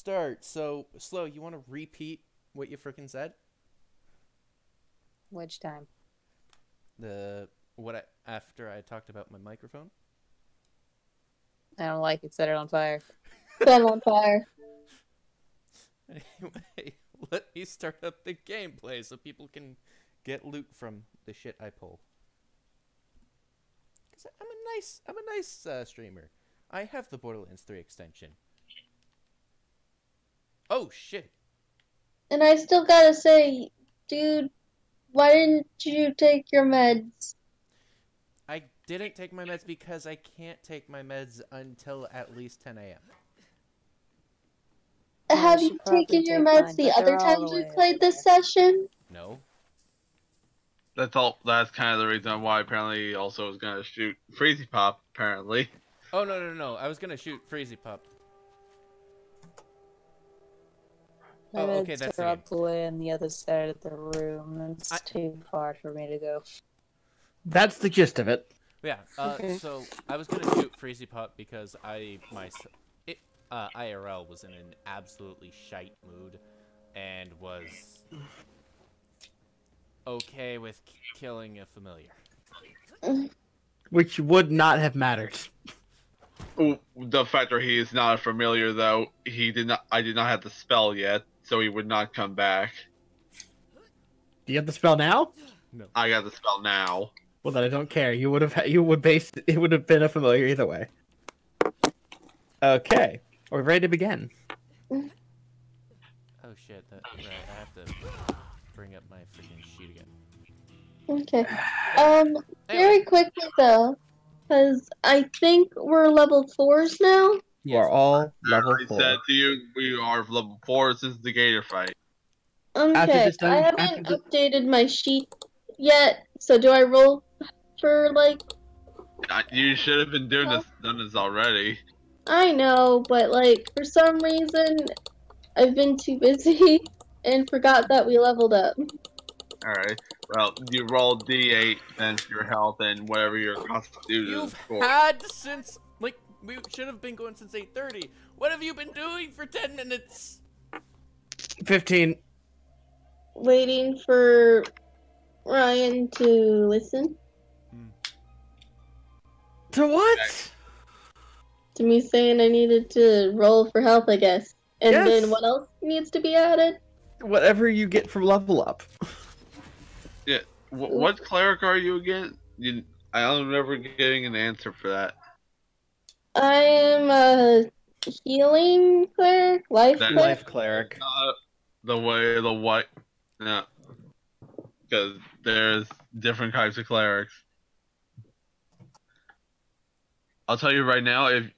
start. So, Slow, you want to repeat what you frickin' said? Which time? After I talked about my microphone? I don't like it. Set it on fire. Set on fire. Anyway, let me start up the gameplay so people can get loot from the shit I pull. Cause I'm a nice streamer. I have the Borderlands 3 extension. Oh shit! And I still gotta say, dude, why didn't you take your meds? I didn't take my meds because I can't take my meds until at least 10 a.m. Have you taken your meds the other times we played this session? No. That's kind of the reason why apparently he also was gonna shoot Freezy Pop, apparently. Oh, no. I was gonna shoot Freezy Pop. My okay, meds that's are up the way on the other side of the room. It's too far for me to go. That's the gist of it. Yeah, so I was gonna shoot Freezy Pop because IRL was in an absolutely shite mood and was okay with killing a familiar. Which would not have mattered. Ooh, the fact that he is not a familiar, though, I did not have the spell yet, so he would not come back. Do you have the spell now? No. I got the spell now. Well, then I don't care. It would have been a familiar either way. Okay, are we ready to begin? Oh shit! Right, I have to bring up my freaking sheet again. Okay. Very quickly though, because I think we're level 4s now. You are all level I 4. said to you, we are level 4 since the Gator fight. Okay, I haven't updated my sheet yet, so do I roll for, like... You should have been done this already. I know, but, like, for some reason, I've been too busy and forgot that we leveled up. Alright, well, you roll D8, then your health, and whatever your constitution is for. You've had since, like, we should have been going since 8:30. What have you been doing for 10 minutes? 15. Waiting for Ryan to listen. To what? To me saying I needed to roll for help, I guess. And Yes. then what else needs to be added? Whatever you get from level up. Yeah, what cleric are you again? I don't remember getting an answer for that. I am a healing cleric, life cleric. The white, no, because there's different types of clerics. I'll tell you right now, if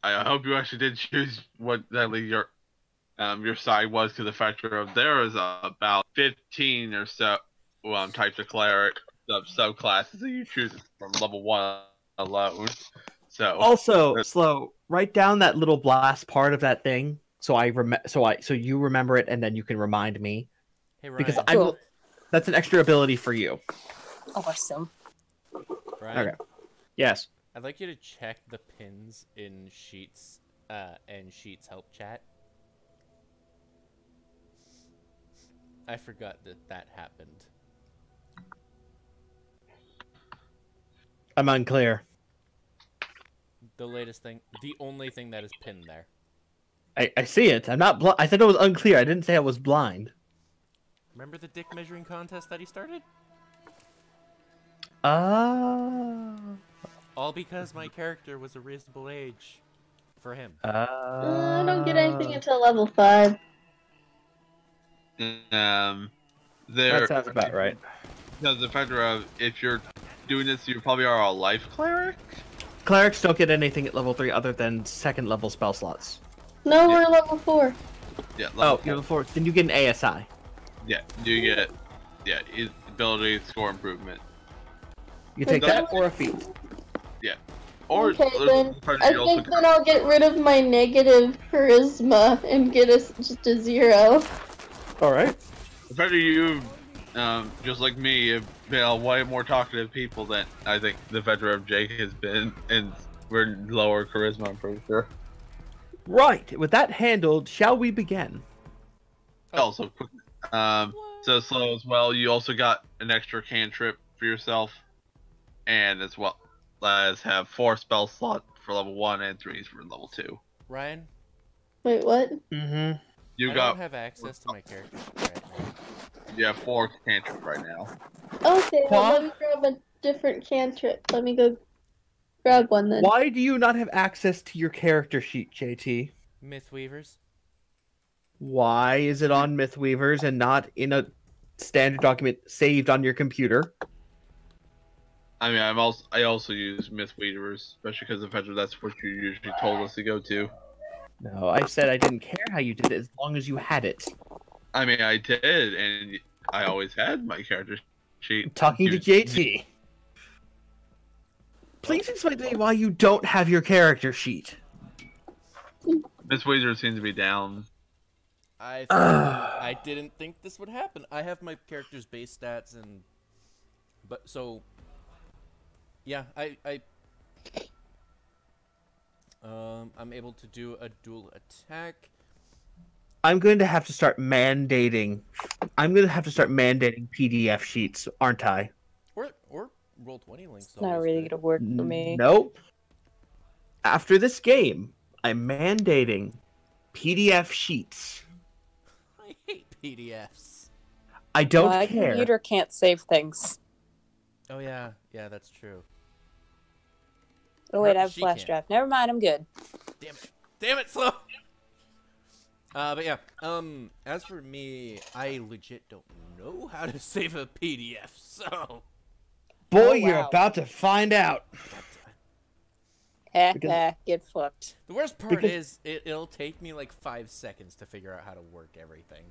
I hope you actually did choose what exactly your side was, because the factor of there is about 15 or so types of cleric subclasses that you choose from level 1 alone. So also, Slow, write down that little blast part of that thing, so you remember it, and then you can remind me. Hey, Ryan. Because Cool. that's an extra ability for you. Awesome. Ryan, Okay. Yes. I'd like you to check the pins in Sheets help chat. I forgot that happened. I'm unclear. The latest thing, the only thing that is pinned there. I see it. I'm not. I said it was unclear. I didn't say I was blind. Remember the dick measuring contest that he started? All because my character was a reasonable age for him. I don't get anything until level 5. That sounds about right. Because the factor of if you're doing this, you probably are a life cleric. Clerics don't get anything at level 3 other than second level spell slots. No, we're level 4. Yeah. You're level 4. Then you get an ASI. Yeah, you get ability score improvement. You take that or a feat. Yeah. Or Okay, then I think then I'll get rid of my negative charisma and get us just a 0. All right. The fact that you, just like me, have been way more talkative people than I think the veteran of Jake has been, and we're lower charisma, I'm pretty sure. Right. With that handled, shall we begin? Also, so slow as well. You also got an extra cantrip for yourself, and as well as have 4 spell slots for level 1 and 3 for level 2. Ryan, Wait, what? Mm-hmm. You I got don't have access to my character sheet right now. you have 4 cantrips right now. Okay, well, Qua? let me grab a different cantrip. Let me go grab one then. Why do you not have access to your character sheet, JT? Mythweavers. Why is it on Mythweavers and not in a standard document saved on your computer? I mean, I also use Mythweavers, especially because of the fact that that's what you usually told us to go to. No, I said I didn't care how you did it as long as you had it. I mean, I did, and I always had my character sheet. I'm talking to JT. Please explain to me why you don't have your character sheet. Mythweavers seems to be down. I didn't think this would happen. I have my character's base stats and, but so, yeah, I'm able to do a dual attack. I'm going to have to start mandating. I'm going to have to start mandating PDF sheets, aren't I? Or Roll20 links. It's not really gonna work for me. Nope. After this game, I'm mandating PDF sheets. I hate PDFs. I don't My care. computer can't save things. Oh yeah, that's true. Oh wait, I have a She flash can't. drive. Never mind, I'm good. Damn it, Slow. But yeah, as for me, I legit don't know how to save a PDF, so. Boy, Oh, you're wow. about to find out. Because- Get fucked. The worst part is it'll take me like 5 seconds to figure out how to work everything.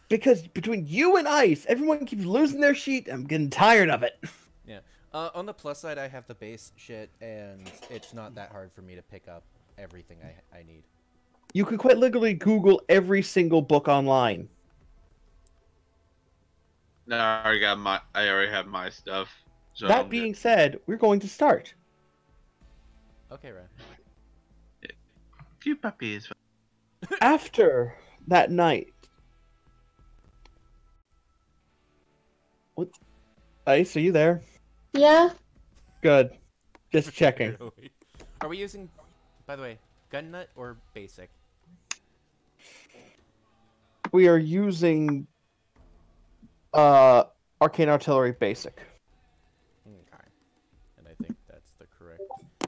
Because between you and Ice, everyone keeps losing their sheet. I'm getting tired of it. Yeah. On the plus side, I have the base shit, and it's not that hard for me to pick up everything I need. You could quite literally Google every single book online. No, I already have my stuff. So That being said, we're going to start. Okay, Ryan. few puppies. After that night. What? Ice, are you there? Yeah? Good. Just checking. Are we using, by the way, gun nut or basic? We are using Arcane Artillery Basic. Okay. And I think that's the correct.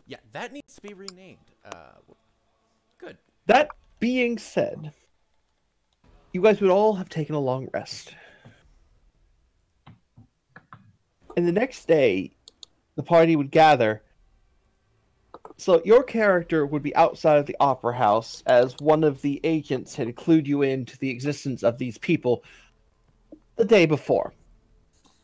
Yeah, that needs to be renamed. Good. That being said, you guys would all have taken a long rest. And the next day, the party would gather. So your character would be outside of the opera house as one of the agents had clued you into the existence of these people the day before.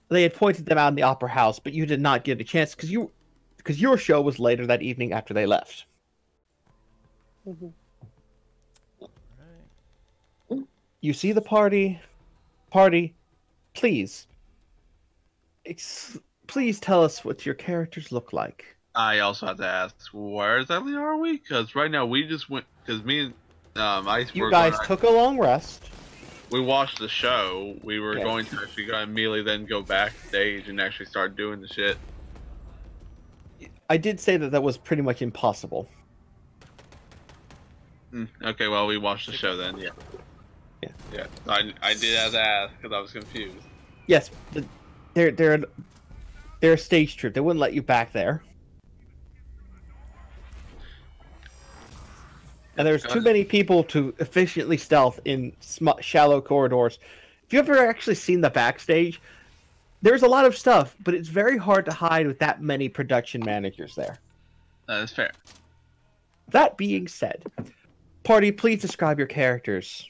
They had pointed them out in the opera house, but you did not get a chance because your show was later that evening after they left. Mhm. Alright. You see the party. Party, please. Please tell us what your characters look like. I also have to ask, where exactly are we? Because right now we just went, because me and Ice You were guys going- took a long rest. we watched the show. We were Yes. going to actually go immediately then go backstage and actually start doing the shit. I did say that was pretty much impossible. Okay, well we watched the show then. Yeah. Yeah. Yeah. I did have to ask because I was confused. Yes, they're a stage troupe. They wouldn't let you back there. And there's too many people to efficiently stealth in shallow corridors. If you've ever actually seen the backstage, there's a lot of stuff, but it's very hard to hide with that many production managers there. That's fair. That being said, party, please describe your characters.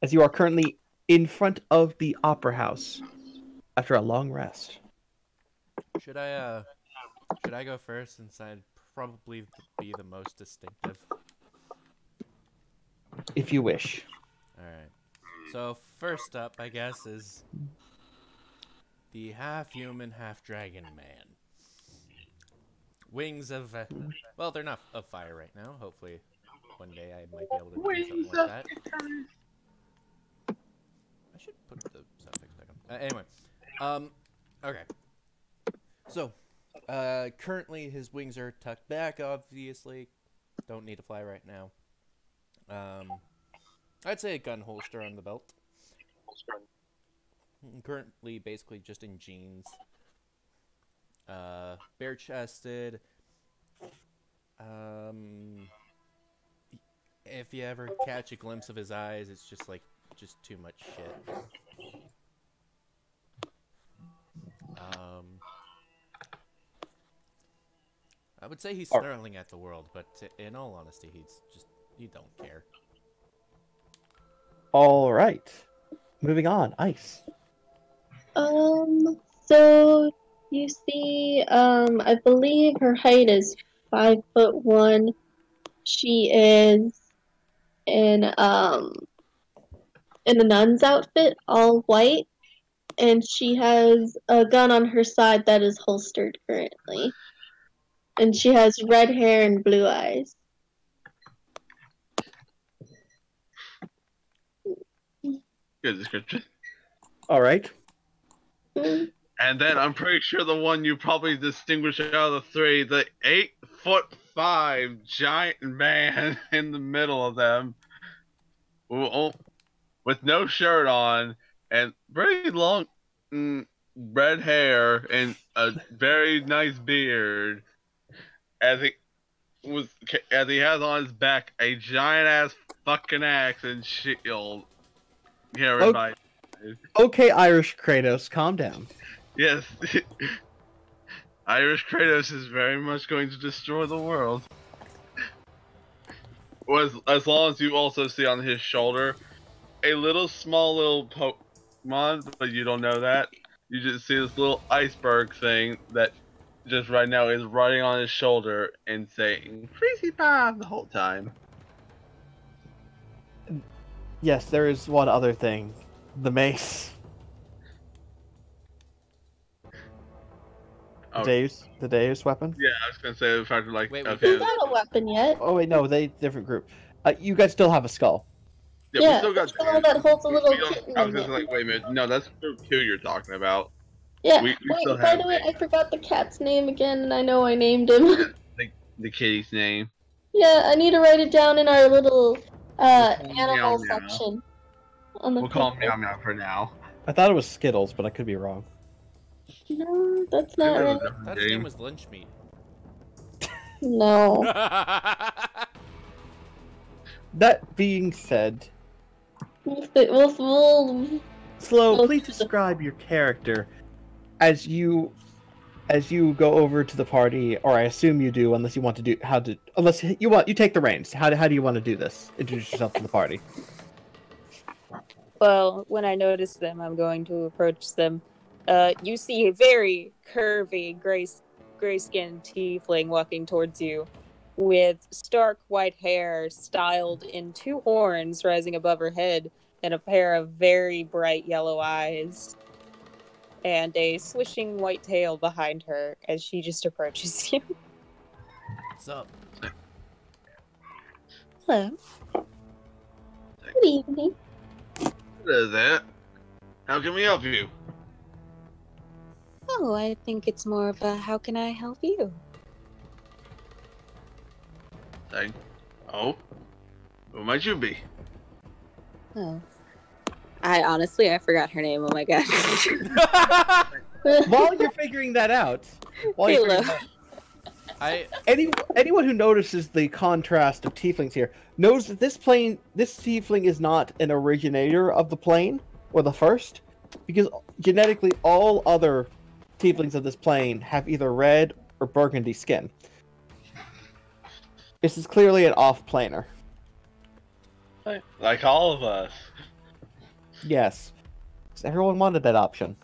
As you are currently in front of the opera house after a long rest. Should I go first since I'd probably be the most distinctive? If you wish. Alright. So first up, I guess, is the half-human, half-dragon man. Wings of, well, they're not of fire right now. Hopefully one day I might be able to do something like that. I should put the sound effects back on. Anyway, okay. So, currently his wings are tucked back, obviously. Don't need to fly right now. I'd say a gun holster on the belt. Currently, basically just in jeans. Bare-chested. If you ever catch a glimpse of his eyes, it's just like, just too much shit. I would say he's snarling at the world, but in all honesty, he don't care. All right. Moving on. Ice. So you see, I believe her height is 5'1". She is in a nun's outfit, all white, and she has a gun on her side that is holstered currently. And she has red hair and blue eyes. Good description. All right. And then I'm pretty sure the one you probably distinguish out of the three, the 8'5" giant man in the middle of them, with no shirt on and very long red hair and a very nice beard, as he has on his back a giant ass fucking axe and shield. Everybody. Okay, Irish Kratos, calm down. Yes. Irish Kratos is very much going to destroy the world. As long as you also see on his shoulder a small little Pokemon, but you don't know that. You just see this little iceberg thing that just right now is riding on his shoulder and saying "Crazy Bob" the whole time. Yes, there is one other thing. The mace. Oh. The Deus weapon? Yeah, I was gonna say the fact that Wait, okay. He's not a weapon yet. Oh wait, no, different group. You guys still have a skull. Yeah, Yeah, we still got the one that holds a little I was kitten gonna in say it. like, wait a minute, no, that's group 2 you're talking about. Yeah, we still by have the way, it. I forgot the cat's name again, and I know I named him. The kitty's name. Yeah, I need to write it down in our little animal Meow Meow. section. On the We'll call him paper. Meow Meow for now. I thought it was Skittles, but I could be wrong. No, that's not right. That his name was Lunch Meat. No. That being said, We'll Slow, please describe your character as you go over to the party, or I assume you do, unless you want to you take the reins. How do you want to do this? Introduce yourself to the party. Well, when I notice them, I'm going to approach them. You see a very curvy, gray-skinned tiefling walking towards you, with stark white hair styled in 2 horns rising above her head, and a pair of very bright yellow eyes, and a swishing white tail behind her as she just approaches you. What's up? Hello. Good evening. What is that? How can we help you? Oh, I think it's more of a how can I help you? Oh? Who might you be? Oh. I forgot her name. Oh my god. While you're figuring that out, anyone who notices the contrast of tieflings here knows that this tiefling is not an originator of the plane or the first, because genetically all other tieflings of this plane have either red or burgundy skin. This is clearly an off-planer. Like all of us. Yes, 'cause everyone wanted that option.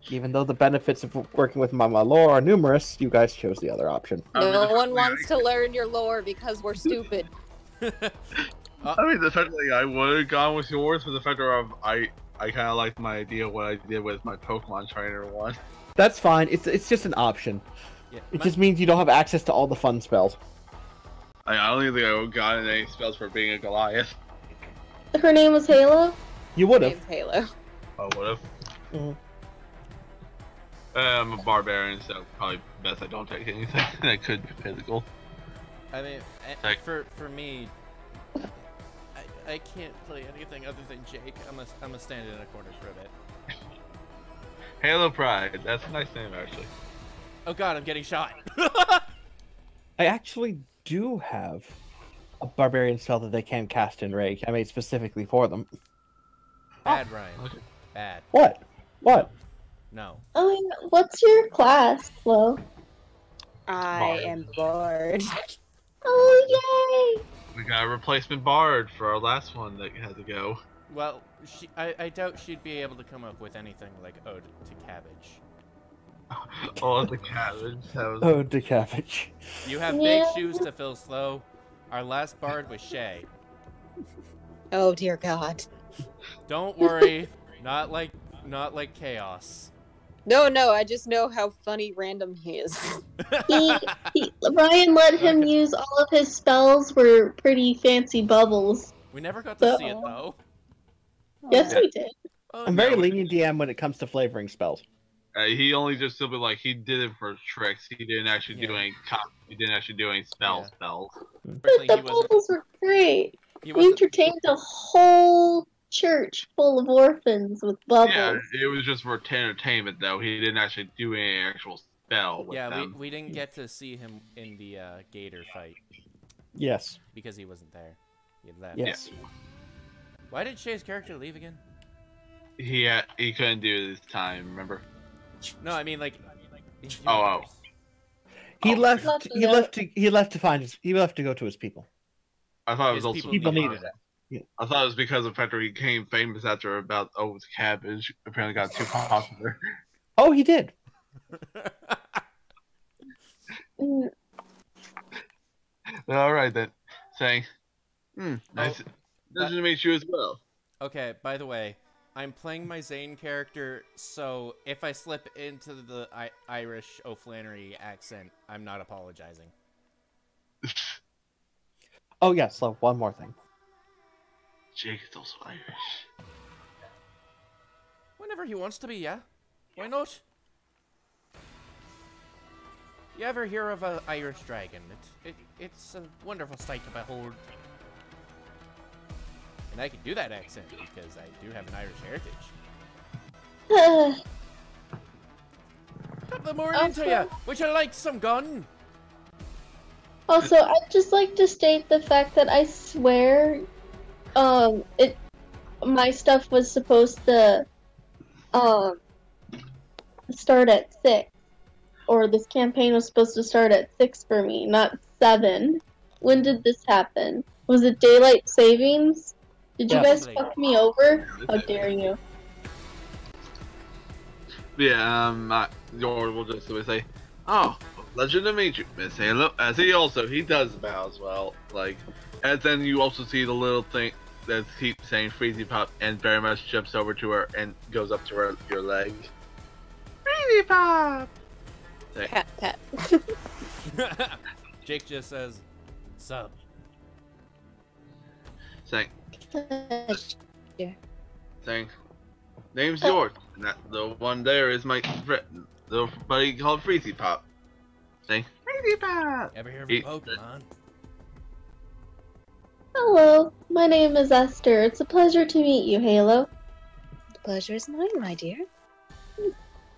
Even though the benefits of working with Mama Lore are numerous, you guys chose the other option. No one wants to learn your lore because we're stupid. I mean, the fact that I would have gone with yours for the fact of I kind of liked my idea of what I did with my Pokemon trainer one. That's fine. It's just an option. Yeah, It just means you don't have access to all the fun spells. I don't even think I got any spells for being a Goliath. Her name was Halo? You would have. Name's Halo. Oh, would've. Mhm. I'm a barbarian, so probably best I don't take anything that could be physical. I mean, Like- for me, I can't play anything other than Jake. I'm a stand in a corner for a bit. Halo Pride, that's a nice name actually. Oh god, I'm getting shot. I actually do have a barbarian spell that they can cast in Rage. I made specifically for them. Bad, Ryan. Okay. Bad. What? What? No. Oh, yeah. What's your class, Flo? I Bard. am bored. Oh, yay! We got a replacement bard for our last one that had to go. Well, I doubt she'd be able to come up with anything like Ode to Cabbage. Oh, the cabbage. That was... Oh, the cabbage. You have Yeah. big shoes to fill, Slow. Our last bard was Shay. Oh dear God. Don't worry, not like Chaos. No, I just know how funny random he is. Ryan let him use all of his spells were pretty fancy bubbles. We never got to see it though. Yes, Yeah. we did. Oh, I'm very No. lenient DM when it comes to flavoring spells. He only just simply like he did it for tricks. He didn't actually do Yeah. any. He didn't actually do any spells. Yeah. Spells. Unfortunately, The he wasn't. bubbles were great. He We wasn't. entertained a whole church full of orphans with bubbles. Yeah, it was just for entertainment though. He didn't actually do any actual spell with Yeah, them. we didn't get to see him in the Gator fight Yes. because he wasn't there. He had left. Yes. Why did Shay's character leave again? He couldn't do it this time. Remember? No, I mean like. in Oh. universe. He Oh, left. Left He left to. He left to find his. He left to go to his people. I thought it was His also people needed I thought it was because of the fact that he became famous after about the cabbage apparently got too popular. Oh, he did. Mm, All right then, saying, nice. Nice to meet you as well. Okay, by the way, I'm playing my Zane character, so if I slip into the Irish O'Flannery accent, I'm not apologizing. Oh yes. So one more thing. Jake is also Irish. Whenever he wants to be, yeah? Why not? You ever hear of an Irish dragon? It's a wonderful sight to behold. And I can do that accent because I do have an Irish heritage. Top of the morning to ya! Would you like some gun? Also, I'd just like to state the fact that I swear, my stuff was supposed to, start at 6. Or this campaign was supposed to start at 6 for me, not 7. When did this happen? Was it daylight savings? Did you guys Definitely. fuck me over? How dare you? Yeah, George will just say, "Oh, pleasure to meet you, Miss Halo." As he does bow as well, like, and then you also see the little thing that keeps saying "Freezy Pop" and very much jumps over to her and goes up to your leg. Freezy Pop. Say, Pat. Jake just says, sub. saying, Yeah. saying, name's George, and that the one there is my friend, the buddy called Freezy Pop. Saying, Freezy Pop. Ever hear of He- a Pokemon? Hello, my name is Esther. It's a pleasure to meet you, Halo. The pleasure is mine, my dear.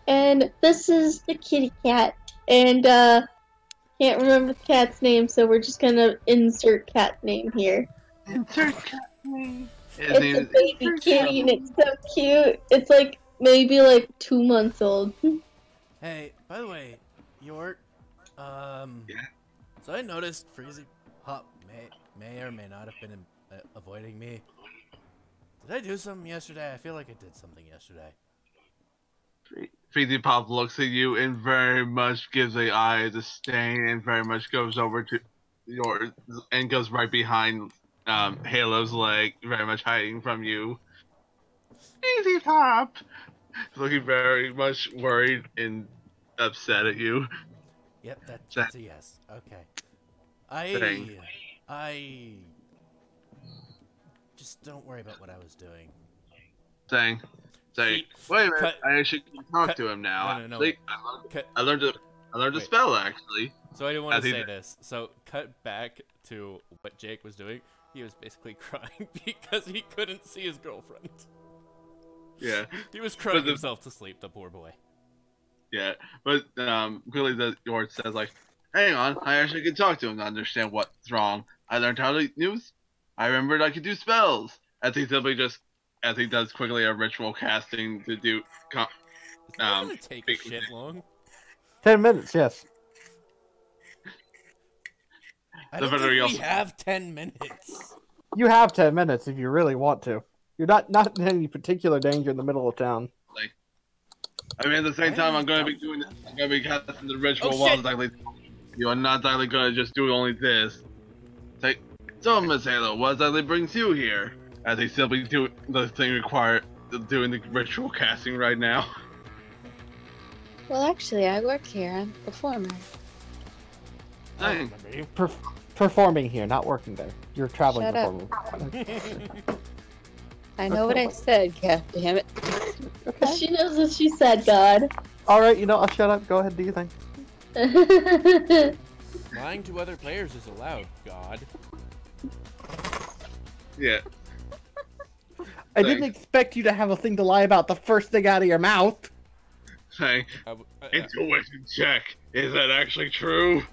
And this is the kitty cat. And, can't remember the cat's name, so we're just gonna insert cat name here. Insert cat name. His It's name a is baby Insert kitty, and Cat. it's so cute. It's like, maybe like 2 months old. Hey, by the way, Yort, Yeah? so I noticed Freezy Pop may or may not have been avoiding me. Did I do something yesterday? I feel like I did something yesterday. Freezy Pop looks at you and very much gives the eye a stain and very much goes over to yours and goes right behind Halo's leg, very much hiding from you. Freezy Pop! Looking very much worried and upset at you. Yep, that's a yes. Okay. I Dang. Just don't worry about what I was doing. Saying, He- wait a minute, cut- I actually can talk cut- to him now. No, Actually, Cut. I learned a Wait. spell actually. So I didn't want As to he say did. this. So cut back to what Jake was doing. He was basically crying because he couldn't see his girlfriend. Yeah, He was crying the- himself to sleep, the poor boy. yeah, but clearly the Lord says like, hang on, I actually can talk to him to understand what's wrong. I learned how to use. I remembered I could do spells. As he does quickly a ritual casting to do. It's not gonna take big- shit long. 10 minutes, yes. I The don't think veteran we also- have 10 minutes. You have 10 minutes if you really want to. You're not in any particular danger in the middle of town. I mean, at the same Why time, are I'm going to you be doing. I'm going to be casting the ritual Oh, while shit! exactly. You are not exactly going to just do only this. Say, so Miss Halo, what exactly brings you here? As he simply do the thing required, doing the ritual casting right now. Well, actually, I work here. I'm a performer. I Dang. don't remember you. Performing here, not working there. You're a traveling Shut up. performer. I know what I said, goddammit. Okay. She knows what she said, God. Alright, I'll shut up. Go ahead, do your thing. Lying to other players is allowed, God. Yeah. I didn't expect you to have a thing to lie about the first thing out of your mouth. Saying, intuition check. Is that actually true?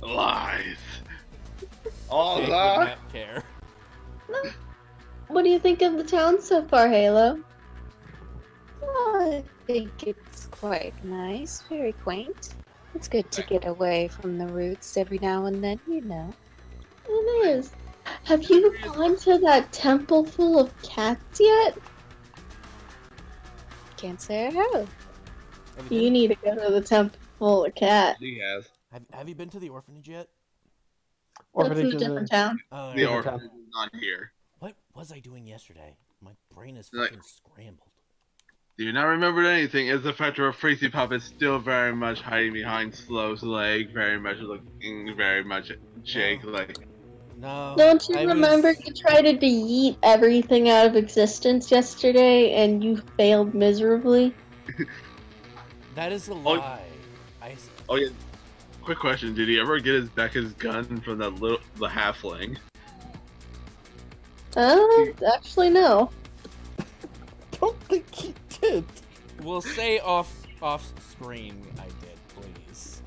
Lies. All Jake would lies. not care. What do you think of the town so far, Halo? Oh, I think it's quite nice, very quaint. It's good to get away from the roots every now and then, you know. It is. Have you gone to that temple full of cats yet? Can't say I have. Have You been, need to go to the temple full of cats. He has. have you been to the orphanage yet? That's in Orphanage a is different town. Oh, The yeah. orphanage is not here. What was I doing yesterday? My brain is Like- fucking scrambled. Do you not remember anything? Is the factor of Freezy Pup is still very much hiding behind Slow's leg, very much looking very much at Jake, like, No. Don't you I remember was- you tried to yeet everything out of existence yesterday and you failed miserably? That is a lie. oh yeah. Quick question, did he ever get his Becca's gun from the halfling? Actually no. Don't think he did. We'll say off screen I did, please.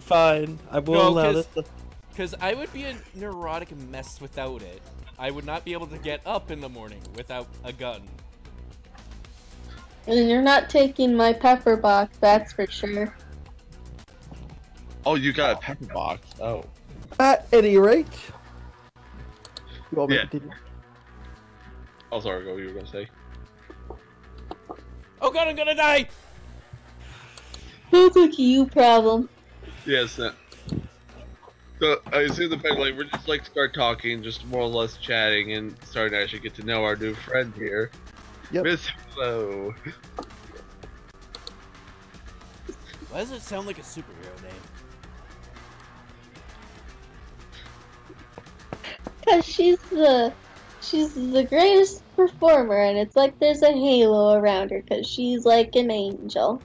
Fine, I will No, allow 'cause- this. Because I would be a neurotic mess without it. I would not be able to get up in the morning without a gun. And you're not taking my pepper box, that's for sure. Oh, you got a pepper box. Oh. At any rate, you want me Yeah. to continue? Oh, sorry, what you were gonna say? Oh god, I'm gonna die! Sounds like a you problem. Yes. So I see the fact like we're just like start talking, just more or less chatting, and starting to actually get to know our new friend here, Yep. Miss Hello. Why does it sound like a superhero name? Cause she's the greatest performer, and it's like there's a halo around her, cause she's like an angel.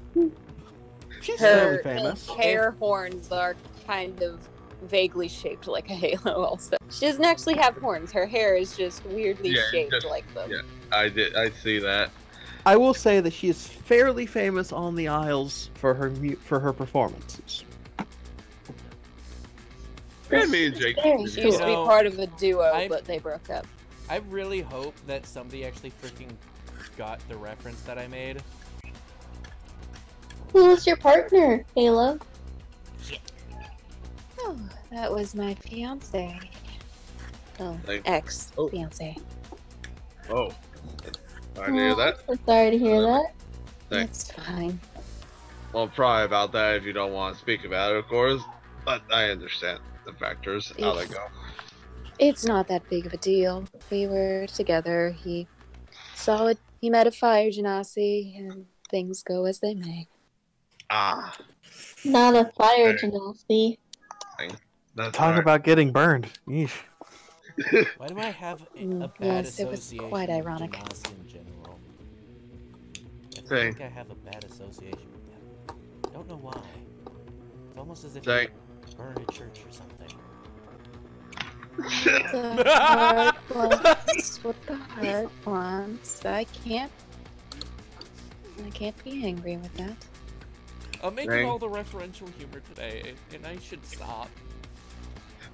She's Her fairly famous. hair horns are kind of vaguely shaped like a halo also. She doesn't actually have horns. Her hair is just weirdly Yeah, shaped just- like them. yeah. I see that. I will say that she is fairly famous on the Isles for her performances. And me and Jake. Very She used to be No, part of a duo, I- but they broke up. I really hope that somebody actually freaking got the reference that I made. Who was your partner, Halo? Oh, that was my fiance. Oh, Like- ex-fiance. Oh. I hear that. I'm so sorry to hear that. Thanks. It's fine. Well, probably about that if you don't want to speak about it, of course. But I understand the factors, how they go. It's not that big of a deal. We were together. He met a fire genasi, and things go as they may. Ah. Not a fire Okay. genasi. That's Talk right. about getting burned. Yeesh. Why do I have a bad Yes, it was association quite with ironic. Genasi in general? I Same. think I have a bad association with them. Don't know why. It's almost as if Same. you burn a church or something. The heart wants what the heart wants. I can't be angry with that. I'm making Dang. all the referential humor today, and I should stop.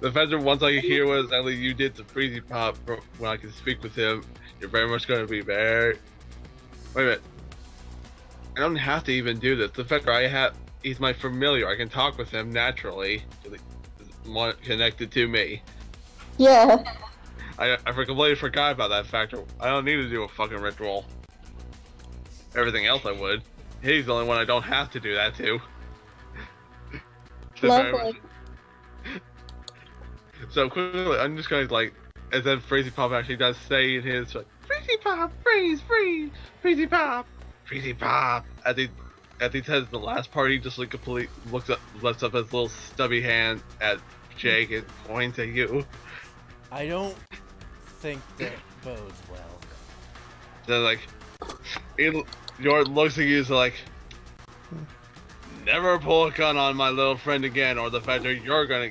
The fact that once I hear what exactly you did to Freezy Pop when I can speak with him, you're very much going to be very... Wait a minute. I don't have to even do this. The fact that he's my familiar. I can talk with him naturally. He's connected to me. Yeah. I completely forgot about that factor. I don't need to do a fucking ritual. Everything else I would. He's the only one I don't have to do that to. So very Lovely. much- So quickly, I'm just going to like, and then Freezy Pop actually does say in his like, Freezy Pop, freeze, Freezy Pop, Freezy Pop. As he says the last part, he just like completely lifts up his little stubby hand at Jake and points at you. I don't think that bodes well. So like, Jordan looks at you so like, never pull a gun on my little friend again, or the fact that you're gonna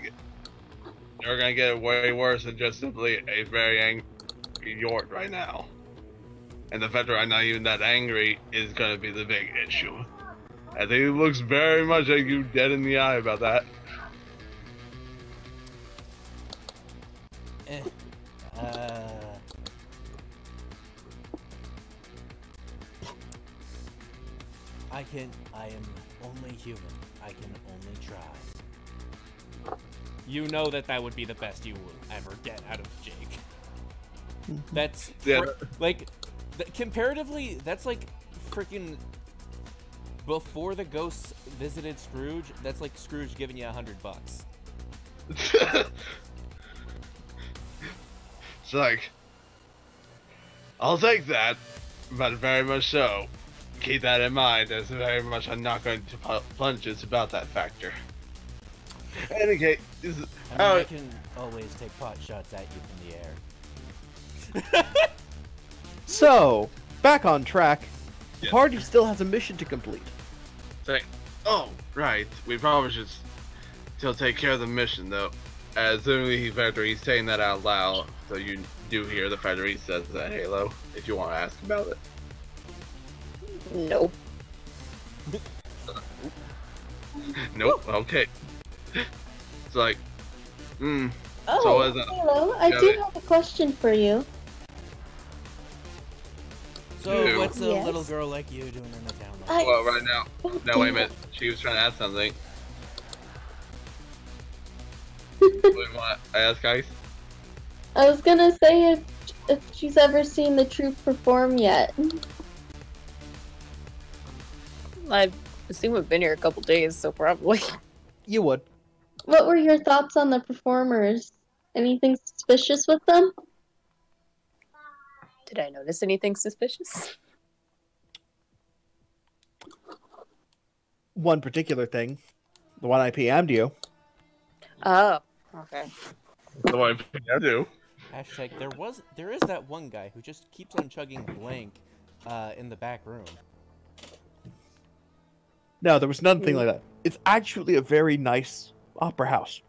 get way worse than just simply a very angry Yort right now. And the fact that I'm not even that angry is gonna be the big issue. I think he looks very much like you dead in the eye about that. I am only human. I can only try. You know that would be the best you will ever get out of Jake. That's Yeah. comparatively, that's like freaking before the ghosts visited Scrooge. That's like Scrooge giving you $100. It's like, I'll take that, but very much so. Keep that in mind, as very much I'm not going to plunge it's about that factor. In any case, I can always take pot shots at you from the air. So, back on track. The Yes. party still has a mission to complete. say, oh, right, we probably should still take care of the mission, though. Assuming he's saying that out loud, so you do hear the fact that he says that Halo, if you want to ask about it. Nope. Nope, okay. It's like, Oh, So as a- hello. I yeah, do they- have a question for you. So, Dude. what's a Yes. little girl like you doing in the town? well, right now, Oh, no, wait a damn minute, she was trying to ask something. What do you want to ask, guys? I was gonna say if she's ever seen the troupe perform yet. I assume we've been here a couple days, so probably. You would. What were your thoughts on the performers? Anything suspicious with them? Did I notice anything suspicious? One particular thing. The one I PM'd you. Oh, okay. The one I do. Hashtag there is that one guy who just keeps on chugging blank in the back room. No, there was nothing like that. It's actually a very nice opera house.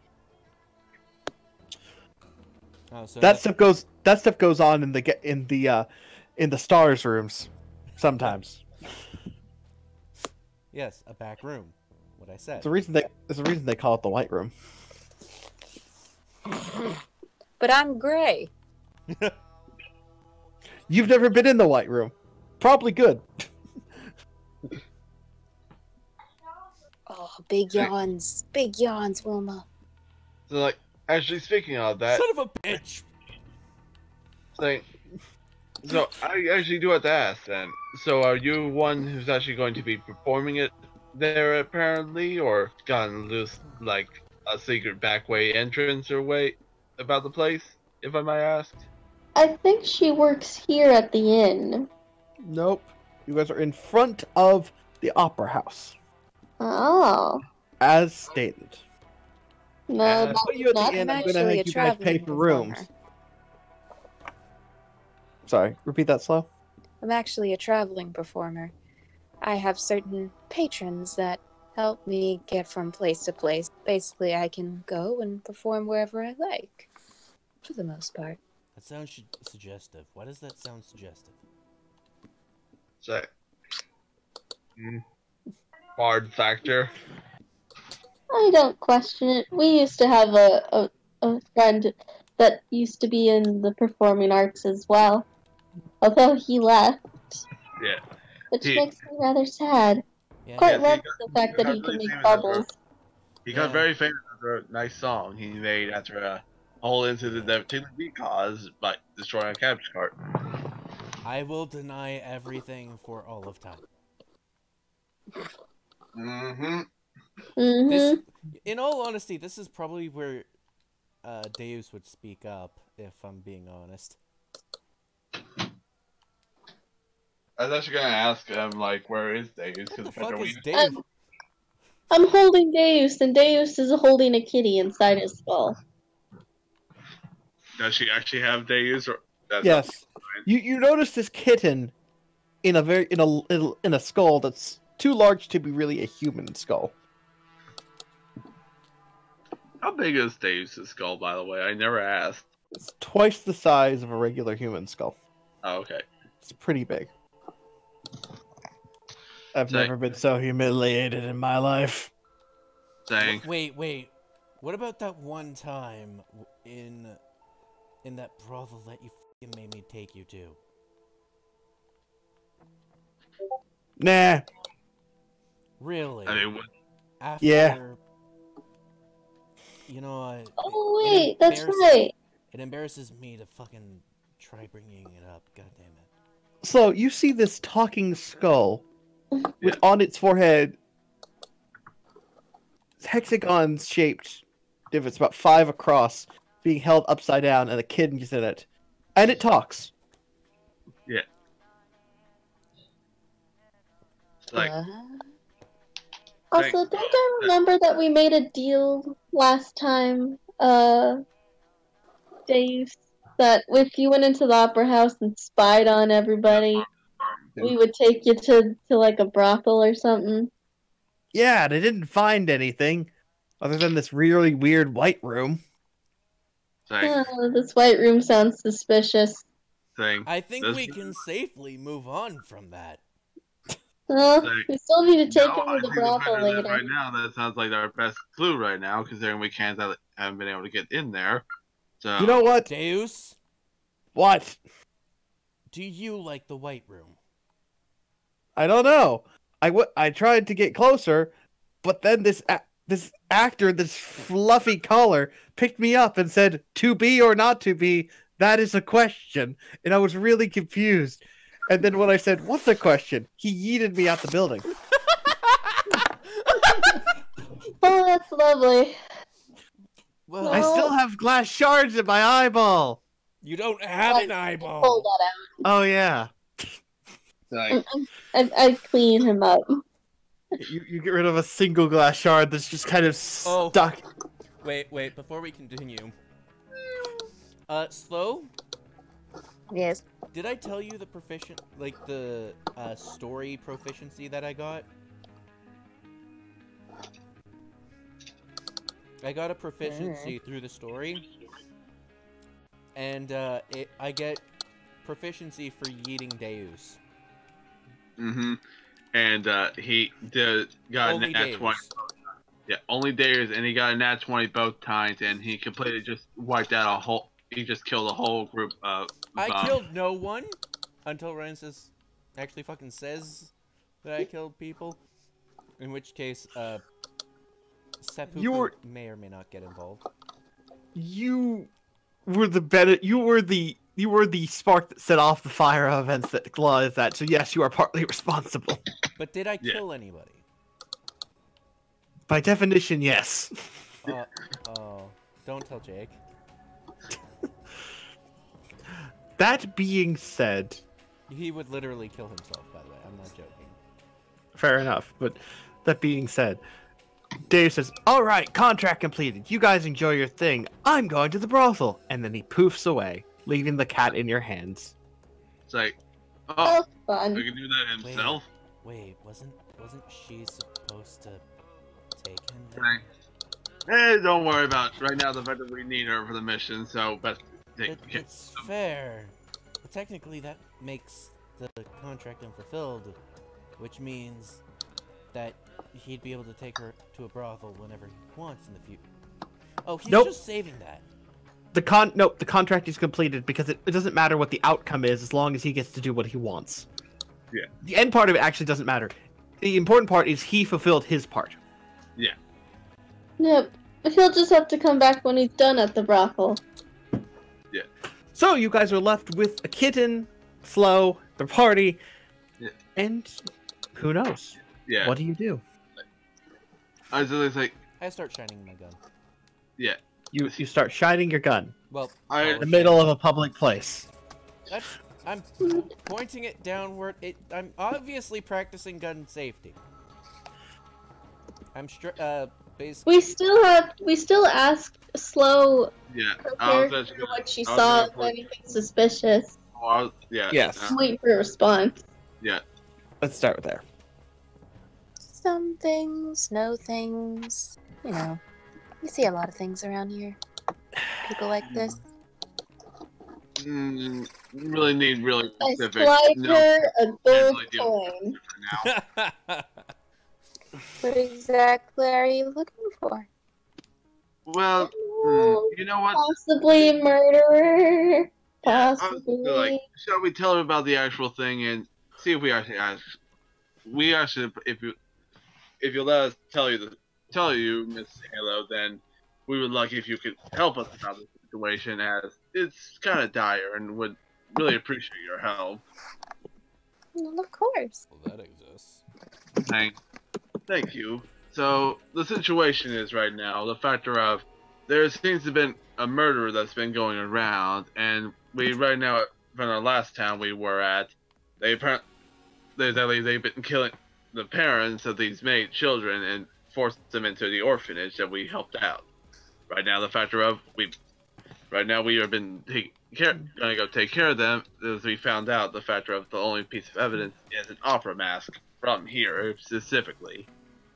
Oh, so That stuff goes on in the stars rooms sometimes. yes, a back room. What I said. There's a reason they call it the White Room. But I'm gray. You've never been in the White Room. Probably good. Oh, big yawns. Big yawns, Wilma. So, like, actually, speaking of that, Son of a bitch! thing, so I actually do have to ask then. So, are you one who's actually going to be performing it there, apparently, or gotten loose, like, a secret back way entrance or way about the place, if I might ask? I think she works here at the inn. Nope. You guys are in front of the opera house, Oh. as stated. No, I'll that put you at was the not. end. I'm I'm gonna actually a make you guys pay traveling for performer. rooms. Sorry, repeat that slow. I'm actually a traveling performer. I have certain patrons that help me get from place to place. Basically, I can go and perform wherever I like, for the most part. That sounds suggestive. Why does that sound suggestive? So, hard factor. I don't question it. We used to have a friend that used to be in the performing arts as well. Although he left, Yeah. which He- makes me rather sad. Yeah. Quite Yes, love he the fact that got he can really make famous after- bubbles. He got Yeah. very famous after a nice song he made after a whole incident that technically caused by destroying a cabbage cart. I will deny everything for all of time. Mm-hmm. Mm-hmm. This, in all honesty, this is probably where Deus would speak up, if I'm being honest. I was actually gonna ask him, like, where is Deus? What the fuck is Deus? I'm holding Deus, and Deus is holding a kitty inside his skull. Does she actually have Deus? Or that's Yes. You notice this kitten in a skull that's too large to be really a human skull. How big is Deus' skull, by the way? I never asked. It's twice the size of a regular human skull. Oh, okay. It's pretty big. I've Dang. never been so humiliated in my life. Dang. Wait. What about that one time in that brothel that you f***ing made me take you to? Nah. Really? I mean, what, After, Yeah. You know, Oh it wait, that's embarrasses- right. It embarrasses me to fucking try bringing it up. God damn it. So you see this talking skull with on its forehead hexagon shaped, if it's about 5 across, being held upside down, and a kid is in it, and it talks. yeah. It's like, Also, don't I remember that we made a deal last time, Dave, that if you went into the opera house and spied on everybody, we would take you to like a brothel or something? Yeah, and I didn't find anything other than this really weird white room. thing. This white room sounds suspicious. I think This- we can safely move on from that. We still need to take No, him I to the think brothel better than later. right now, that sounds like our best clue right now, considering we haven't been able to get in there. So You know what? Deus, What? do you like the white room? I don't know. I tried to get closer, but then this actor, this fluffy collar, picked me up and said, "To be or not to be, that is a question." And I was really confused. And then when I said, "What's the question?" he yeeted me out the building. Oh, that's lovely. Well, I still have glass shards in my eyeball. you don't have an Pull eyeball. that out. Oh yeah. like, I clean him up. You get rid of a single glass shard that's just kind of Oh. stuck. Wait, before we continue. Slow? Yes. Did I tell you the story proficiency that I got? I got a proficiency through the story. And, I get proficiency for yeeting Deus. mm-hmm. And he got Only a nat Deus. 20. Yeah, only Deus, and he got a nat 20 both times, and he completely just wiped out he just killed a whole group of I killed no one until Rancis actually fucking says that I killed people. In which case, Seppuku may or may not get involved. You were the spark that set off the fire events that caused that. So yes, you are partly responsible. But did I kill anybody? By definition, yes. Oh, don't tell Jake. That being said, He would literally kill himself, by the way. I'm not joking. fair enough. But that being said, Dave says, "All right, contract completed. You guys enjoy your thing. I'm going to the brothel." And then he poofs away, leaving the cat in your hands. It's like, oh, Oh, I fun. can do that himself. Wait, wasn't she supposed to take him It's there? like, hey, don't worry about it. Right now. The fact that we need her for the mission, so best take But care. it's fair. But technically, that makes the contract unfulfilled, which means that he'd be able to take her to a brothel whenever he wants in the future. Oh, he's Nope. just saving that. The contract is completed because it doesn't matter what the outcome is as long as he gets to do what he wants. Yeah. The end part of it actually doesn't matter. The important part is he fulfilled his part. Yeah. Yep. He'll just have to come back when he's done at the brothel. So you guys are left with a kitten, Flo, the party, Yeah. and who knows? Yeah. What do you do? I was always like, I start shining my gun. yeah. You start shining your gun Well, in the middle of a public place. I'm pointing it downward. I'm obviously practicing gun safety. I'm basically. We still ask Slow Yeah. her I was character just what she I was saw, gonna if point- anything suspicious. yeah. Yes. Wait for a response. Yeah. Let's start with there. Some things, no things. You know, you see a lot of things around here. People like this. Really need really I specific. slide No, her a gold really deal coin. for now. What exactly are you looking for? Well, Oh, you know what? possibly a murderer. Yeah, I was Possibly. like, shall we tell him about the actual thing and see if we actually ask? We actually, if you let us tell you, Miss Halo, then we would like if you could help us about the situation, as it's kind of dire, and would really appreciate your help. Well, of course. Well, that exists. Thank you. So the situation is right now the factor of there seems to have been a murder that's been going around, and we right now from the last town we were at, they've been killing the parents of these made children and forced them into the orphanage that we helped out. Right now the factor of we have been gonna go take care of them, as we found out the factor of the only piece of evidence is an opera mask from here specifically.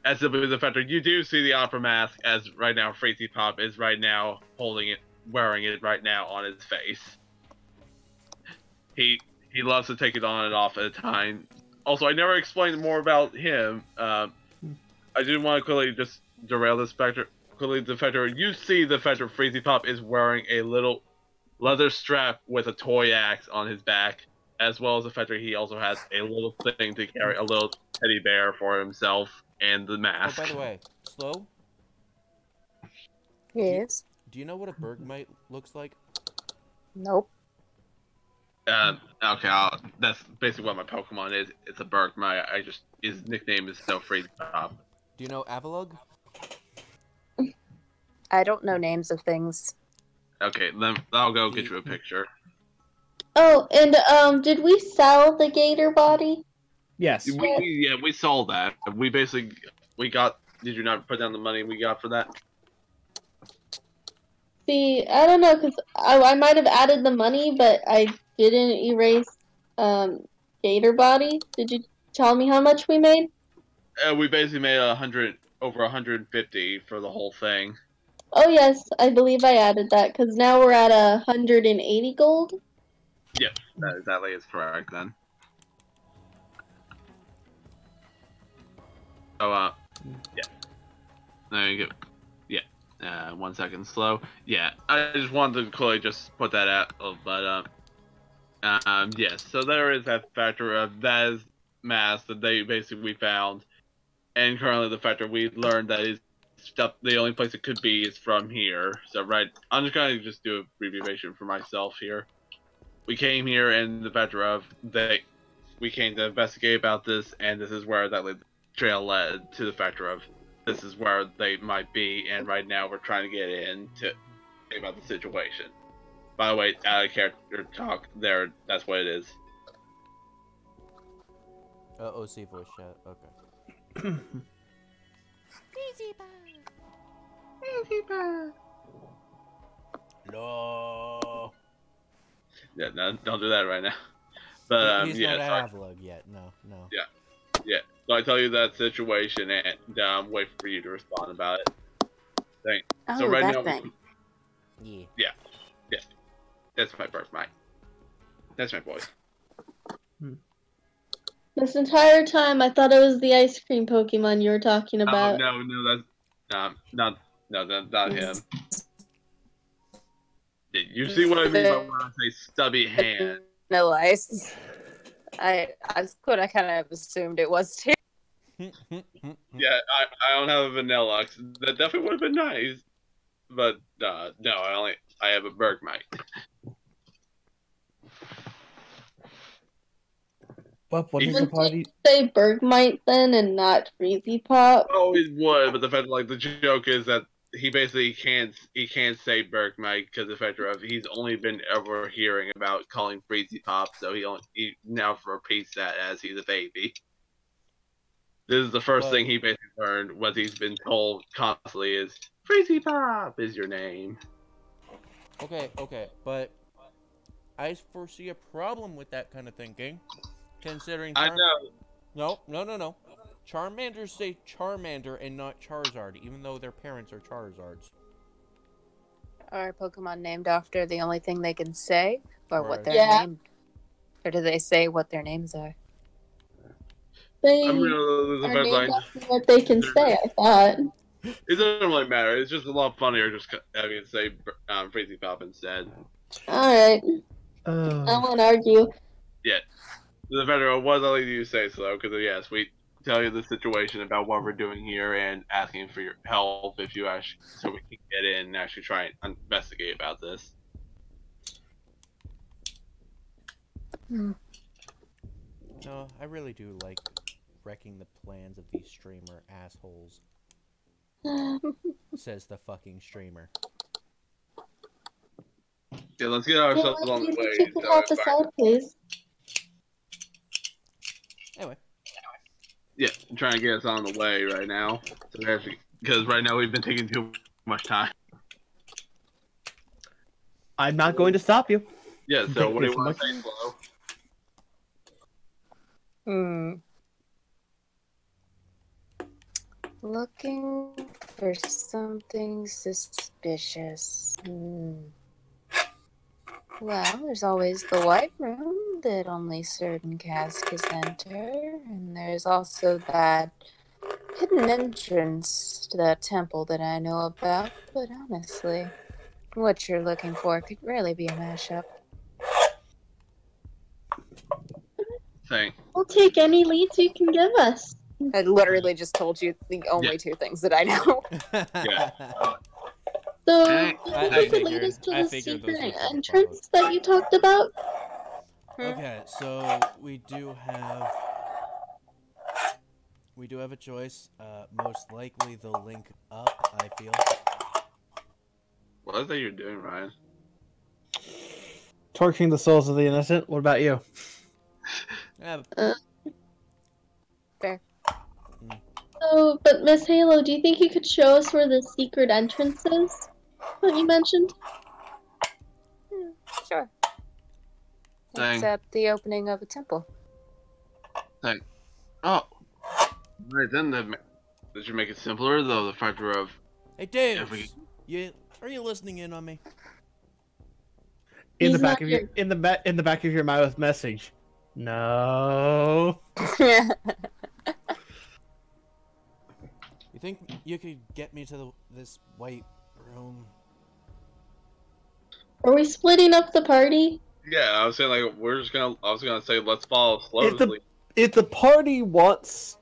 As simply the fact that you do see the opera mask, as right now Freezy Pop is right now wearing it right now on his face. He loves to take it on and off at a time. Also, I never explained more about him. I didn't want to quickly just derail this factor. Quickly, the factor you see the factor Freezy Pop is wearing a little leather strap with a toy axe on his back, as well as the fact that he also has a little thing to carry a little teddy bear for himself. And the Oh, mask. by the way, Slow, Yes. do you know what a bergmite looks like? Nope. Okay, that's basically what my Pokemon is. It's a Bergmite. His nickname is so Freezy Pop. Do you know Avalugg? I don't know names of things. Okay, then I'll go get you a picture. Oh, and did we sell the gator body? Yes. We sold that. We got. Did you not put down the money we got for that? See, I don't know, because I might have added the money, but I didn't erase gator body. Did you tell me how much we made? We basically made over 150 for the whole thing. Oh yes, I believe I added that, because now we're at 180 gold. Yep, that exactly is correct then. So, yeah. There you go. Yeah. 1 second slow. Yeah, I just wanted to quickly just put that out. But, yes. So there is that factor of that is mask that we found. And currently the factor we learned that is stuff, the only place it could be is from here. So, I'm just going to just do a abbreviation for myself here. We came here and the factor of we came to investigate about this, and this is where that trail led to the factor of this is where they might be, and right now we're trying to get in to think about the situation. By the way, out of character talk there, that's what it is. OC voice chat. Okay. No. Yeah, no, don't do that right now. But He's yeah, not a sorry. Havlug yet. No. Yeah. So I tell you that situation and wait for you to respond about it. Thing. Oh, So right that now, thing. Yeah. that's my birthmark. That's my voice. This entire time, I thought it was the ice cream Pokemon you were talking Oh about. no, that's not him. You see what I mean by when I say stubby hand? No ice. That's what I kind of assumed it was too. Yeah, I don't have a Vanilluxe. That definitely would have been nice. But no, I have a Bergmite. What is the party? Say Bergmite then and not Freezy Pop. Oh, it would, but the fact the joke is that he basically can't say Bergmite because the fact of he's only been ever hearing about calling Freezy Pop, so he now repeats that as he's a baby. This is the first thing he basically learned. What he's been told constantly is Freezy Pop is your name. Okay, but I foresee a problem with that kind of thinking, considering. I know. No. Charmanders say Charmander and not Charizard, even though their parents are Charizards. Are Pokemon named after the only thing they can say, or what they're Yeah. named, or do they say what their names are? They I'm are gonna named after what they can say, I thought. It doesn't really matter. It's just a lot funnier just having to say Freezy Pop instead. Alright. I won't argue. Yeah. The federal was only you say so, because yes, we tell you the situation about what we're doing here and asking for your help if you actually, so we can get in and actually try and investigate about this. No, I really do like wrecking the plans of these streamer assholes. Says the fucking streamer. Yeah, let's get ourselves Well, on the you way. could help us out, please. Anyway. Yeah, I'm trying to get us on the way right now. So because right now we've been taking too much time. I'm not going to stop you. Yeah, so what do you want to say, Flo? Looking for something suspicious. Well, there's always the White Room that only certain castes enter, and there's also that hidden entrance to that temple that I know about, but honestly, what you're looking for could really be a mashup. Thanks. We'll take any leads you can give us. I literally just told you the only two things that I know. Yeah. So, I maybe you could lead us to I the figured those secret would be entrance that you talked about? Okay, so we do have a choice. Most likely the link up, I feel. What is that you're doing, Ryan? Torching the souls of the innocent. What about you? Fair. Oh, but Miss Halo, do you think you could show us where the secret entrance is that you mentioned? Sure. Dang. It's at the opening of a temple. Thanks. Oh. Right then, that should make it simpler, though, the factor of... Hey, Dave! Are you listening in on me? In He's the back not of your here. in the back of your mouth message. No. You think you could get me to this White Room? Are we splitting up the party? Yeah, I was saying, like, I was gonna say, let's follow slowly. If the party wants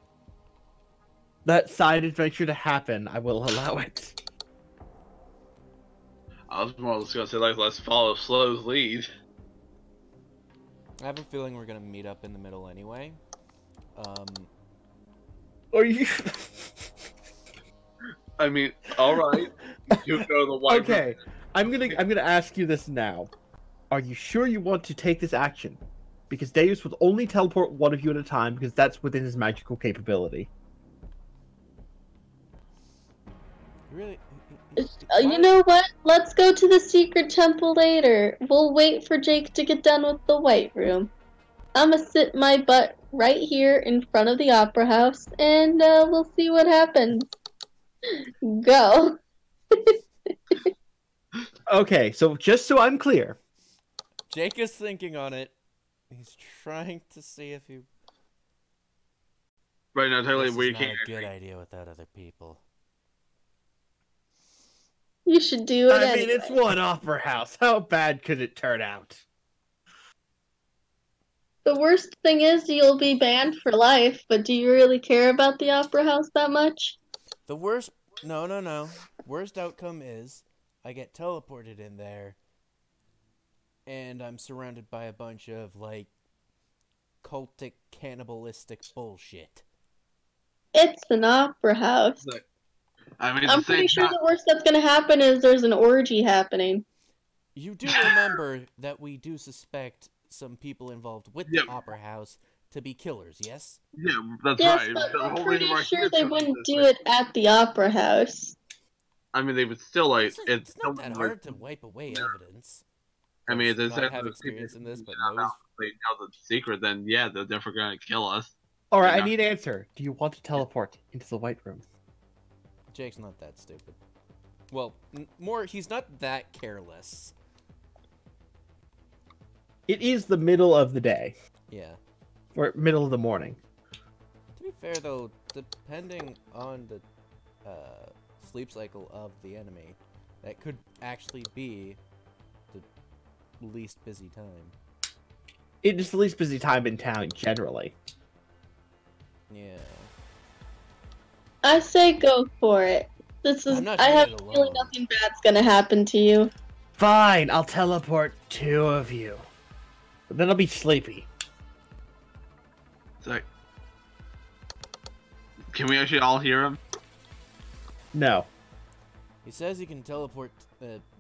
that side adventure to happen, I will allow it. I was more just gonna say, like, let's follow Slow's lead. I have a feeling we're gonna meet up in the middle anyway. Or you... I mean, alright. You go the white Okay, I'm gonna ask you this now. Are you sure you want to take this action? Because Deus will only teleport one of you at a time, because that's within his magical capability. Really? You know what? Let's go to the secret temple later. We'll wait for Jake to get done with the White Room. I'm gonna sit my butt right here in front of the Opera House, and we'll see what happens. Go. Okay, so just so I'm clear, Jake is thinking on it. He's trying to see if he. Right now, technically, This we is not can't. a good idea without other people. You should do it I anyway. mean, it's one opera house. How bad could it turn out? The worst thing is you'll be banned for life, but do you really care about the Opera House that much? The worst. No. Worst outcome is I get teleported in there, and I'm surrounded by a bunch of like cultic, cannibalistic bullshit. It's an Opera House. I mean, I'm pretty sure the worst that's gonna happen is there's an orgy happening. You do remember that we do suspect some people involved with the Opera House to be killers, yes? Yeah, that's Yes, right. but The we're whole pretty reason why sure kids they come wouldn't this do way- it at the Opera House. I mean, they would still like It's not that hard to wipe away evidence. I mean, if they I said have the experience secret- in this, but yeah, knows. they know the secret, then yeah, they're definitely gonna kill us. All right, Yeah. I need an answer. Do you want to teleport into the White Room? Jake's not that stupid. Well, more, he's not that careless. It is the middle of the day, Yeah. or middle of the morning. To be fair, though, depending on the sleep cycle of the enemy, that could actually be the least busy time. It is the least busy time in town, generally. Yeah. I say go for it. This is. I'm not I doing have it a alone. feeling nothing bad's gonna happen to you. Fine, I'll teleport 2 of you. But then I'll be sleepy. It's like, can we actually all hear him? No. He says he can teleport.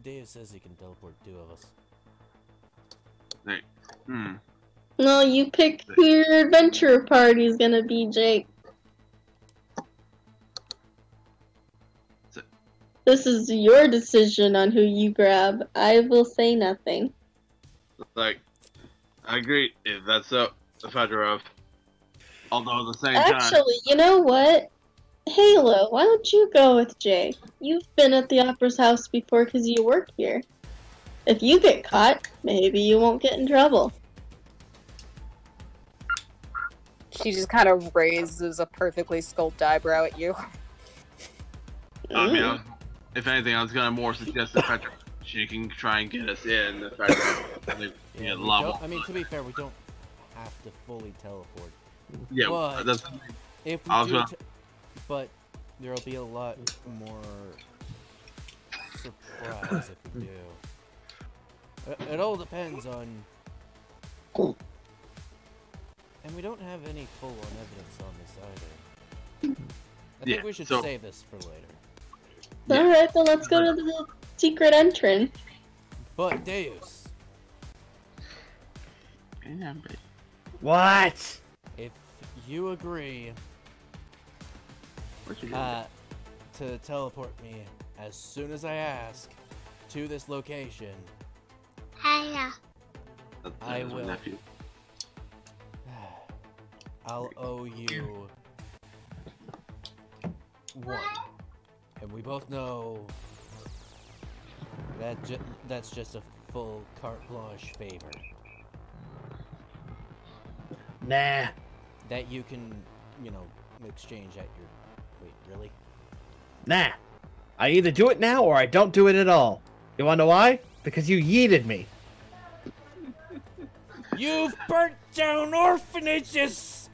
Dave says he can teleport 2 of us. Like, hmm. No, you pick who your adventure party's gonna be, Jake. This is your decision on who you grab. I will say nothing. Like, I agree if that's a factor of. Although at the same time, Actually, you know what? Halo, why don't you go with Jay? You've been at the Opera's house before because you work here. If you get caught, maybe you won't get in trouble. She just kind of raises a perfectly sculpted eyebrow at you. I mean, if anything, I was gonna more suggest the fact that she can try and get us in. The fact that they Yeah, we level. don't- I mean, to be fair, we don't have to fully teleport. Yeah, but that's. If I we was do, gonna- but there'll be a lot more surprise if we do. It all depends on. And we don't have any full-on evidence on this either. I think Yeah, we should so- save this for later. Yeah. Alright, then let's go to the secret entrance. But Deus, What? if you agree What you doing? to teleport me as soon as I ask to this location, That's I my will. nephew. I'll owe you 1. And we both know that that's just a full carte blanche favor. Nah. That you can, you know, exchange at your... Wait, really? Nah. I either do it now or I don't do it at all. You wanna know why? Because you yeeted me. You've burnt down orphanages!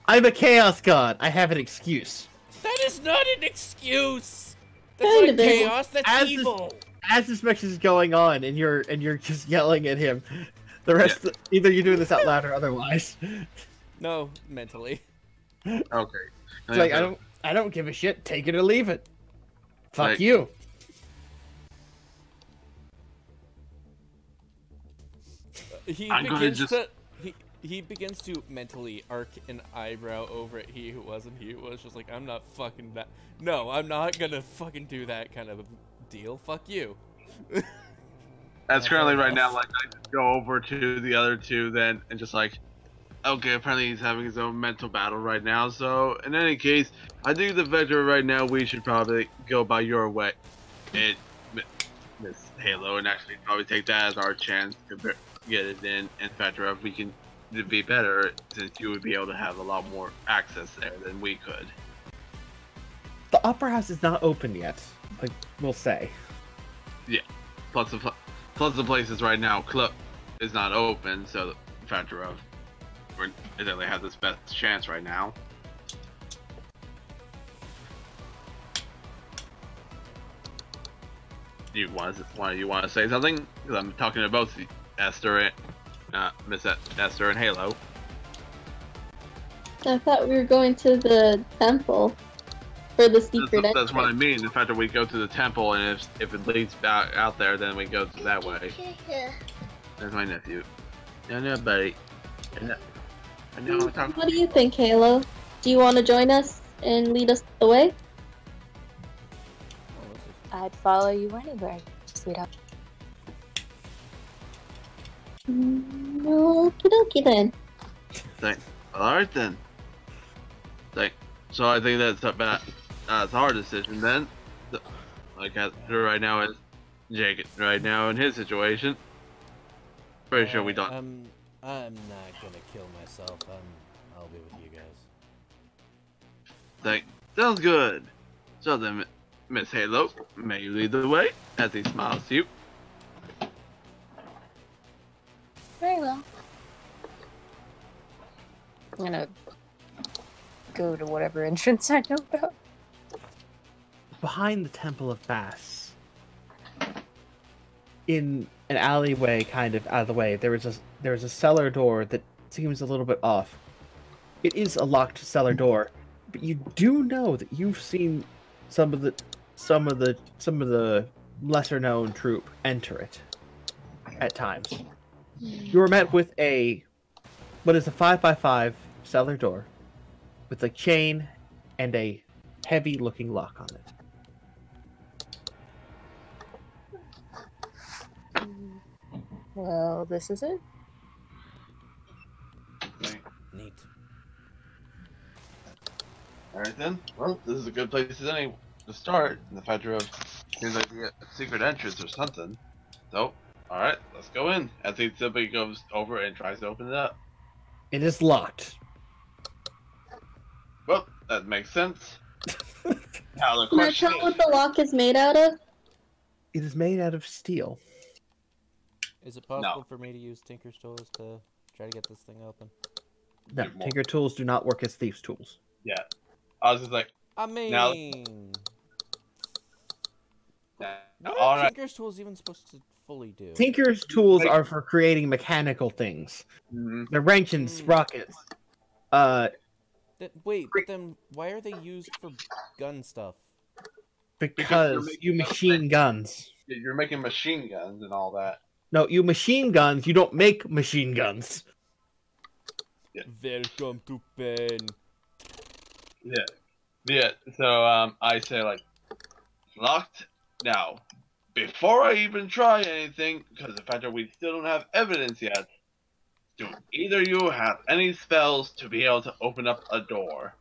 I'm a chaos god. I have an excuse. That is not an excuse! That's Kind not of is. chaos, that's As this- evil! As this message is going on and you're just yelling at him, the rest either you're doing this out loud or otherwise. No, mentally. Okay. It's like I don't give a shit. Take it or leave it. Fuck Like- you. He I'm gonna begins just- to... he begins to mentally arc an eyebrow over at he who was, and he who was just like, I'm not fucking that. No, I'm not gonna fucking do that kind of a deal. Fuck you. That's currently fair right now, enough. like, I just go over to the other two then, and just like, okay, apparently he's having his own mental battle right now, so, in any case, I think the Vector right now, we should probably go by your way, and Miss Halo, and actually probably take that as our chance to get it in, and Vector, if we can be better, since you would be able to have a lot more access there than we could. The Opera House is not open yet, I will say. Yeah, plus the places right now, club is not open, so the factor of we definitely have this best chance right now. You want to say something? Because I'm talking to both Esther and Miss Esther and Halo. I thought we were going to the temple for the secret That's what I entrance. mean. The fact that we go to the temple, and if it leads back out there, then we go that way. There's my nephew. No, no, buddy. I know. What do you think, Halo? Do you want to join us and lead us the way? I'd follow you anywhere, sweetheart. Okie dokie then. Alright then. So I think that's about that's our decision then. Like right now is Jake right now in his situation. Pretty sure we don't. I'm not gonna kill myself. I'll be with you guys. Sounds good. So then, Miss Halo, may you lead the way as he smiles to you. Very well. I'm gonna go to whatever entrance I know about. Behind the Temple of Bass, in an alleyway kind of out of the way, there is a cellar door that seems a little bit off. It is a locked cellar door, but you do know that you've seen some of the lesser known troop enter it at times. You were met with a 5x5 cellar door with a chain and a heavy looking lock on it. Well, this is it. Neat. Alright then. Well, this is a good place to start. In the factor of seems like a secret entrance or something. So, alright, let's go in. As he simply goes over and tries to open it up. It is locked. Well, that makes sense. Now the Can I question tell what the lock is made out of? It is made out of steel. Is it possible for me to use Tinker's tools to try to get this thing open? No, Tinker tools do not work as thieves' tools. Yeah. I was just like, I mean, Now- what all are right. Tinker's tools even supposed to fully do? Tinker's tools are for creating mechanical things. Mhm. They're wrenches, sprockets. Wait, but then why are they used for gun stuff? Because making you machine guns. You're making machine guns and all that. No, you machine guns. You don't make machine guns. Welcome to Pen. Yeah. Yeah. So I say like, locked. Now, before I even try anything, because the fact that we still don't have evidence yet, do either of you have any spells to be able to open up a door?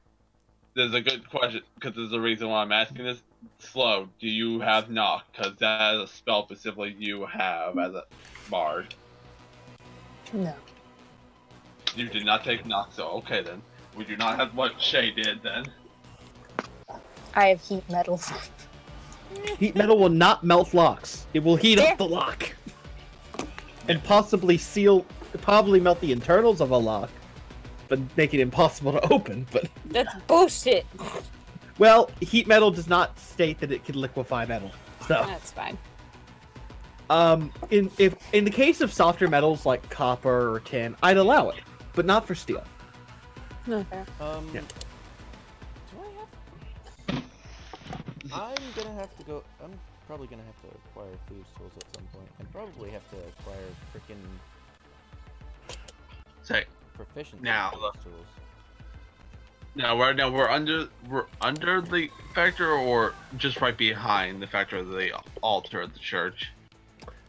This is a good question, because this is the reason why I'm asking this. Slow, do you have knock? Because that is a spell specifically you have as a bard. No. You did not take knock, so okay then. We do not have what Shay did then. I have heat metal. Heat metal will not melt locks. It will heat up the lock. And probably melt the internals of a lock. But make it impossible to open, but... That's bullshit. Well, heat metal does not state that it can liquefy metal. So, That's fine. in the case of softer metals like copper or tin, I'd allow it, but not for steel. Okay. Yeah. Do I have? I'm gonna have to go. I'm probably gonna have to acquire thieves' tools at some point, and probably have to acquire freaking. Say, proficiency Now, with those tools. Now, right now we're under the factor, or just right behind the factor of the altar of the church.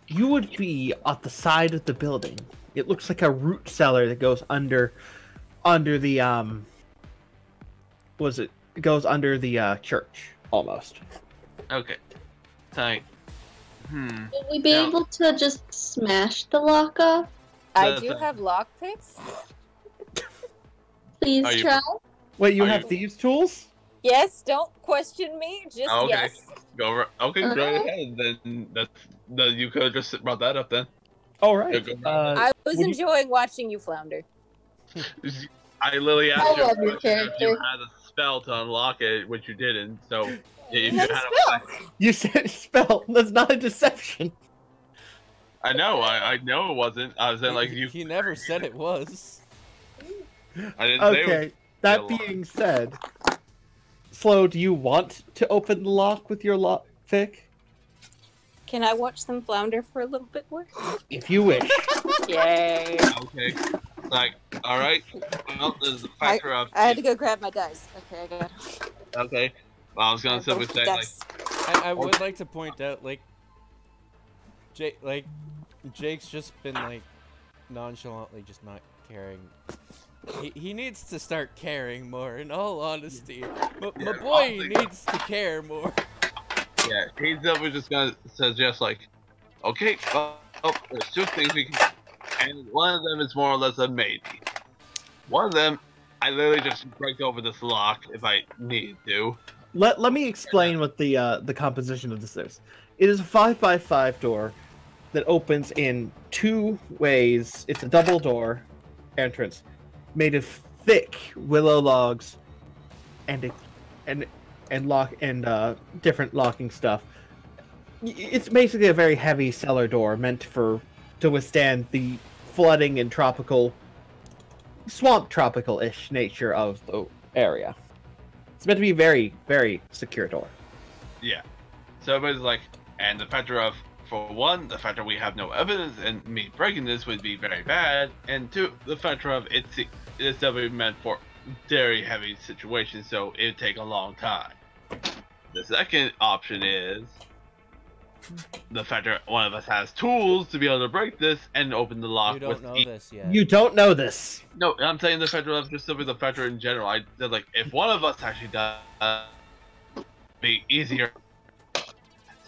You would be at the side of the building. It looks like a root cellar that goes under the it goes under the church almost. Okay. Thank. Will we be Now- able to just smash the lock off? I That's do a- have lockpicks. Please Are you- try. Wait, you Are have you- thieves' tools? Yes, don't question me. Just Okay. yes. Go okay, Uh-huh. right ahead. Then you could have just brought that up then. All right. Yeah, go I was would you- enjoying watching you flounder. I literally I asked you love your if you character. had a spell to unlock it, which you didn't. So if you What had spell? You said spell. That's not a deception. I know, I know it wasn't. I was saying like you. He never said it was. I didn't say it was. Okay. That Yeah, being said, Slow, do you want to open the lock with your lock pick? Can I watch them flounder for a little bit more? If you wish. Yay. Okay. Like, all right. Well, there's the factor of. I had to go grab my dice. Okay, I got it. Okay. Well, I was gonna simply say like. Dice. I would like to point out, like, Jake's just been like nonchalantly just not caring. He needs to start caring more. In all honesty, my Yeah, boy honestly. needs to care more. Yeah, he's definitely just gonna suggest like, okay, well, there's two things we can, and one of them is more or less a maybe. One of them, I literally just break over this lock if I need to. Let me explain what the composition of this is. It is a 5x5 door that opens in two ways. It's a double door entrance made of thick willow logs and different locking stuff. It's basically a very heavy cellar door meant to withstand the flooding and tropical-ish nature of the area. It's meant to be a very, very secure door. Yeah. So everybody's like, and the factor of, for one, the factor we have no evidence, and me breaking this would be very bad, and two, the factor of it's definitely meant for very heavy situations, so it'd take a long time. The second option is the factor one of us has tools to be able to break this and open the lock. You don't know this yet. You don't know this. No, I'm saying the factor of just simply the factor in general. I said like if one of us actually does, be easier.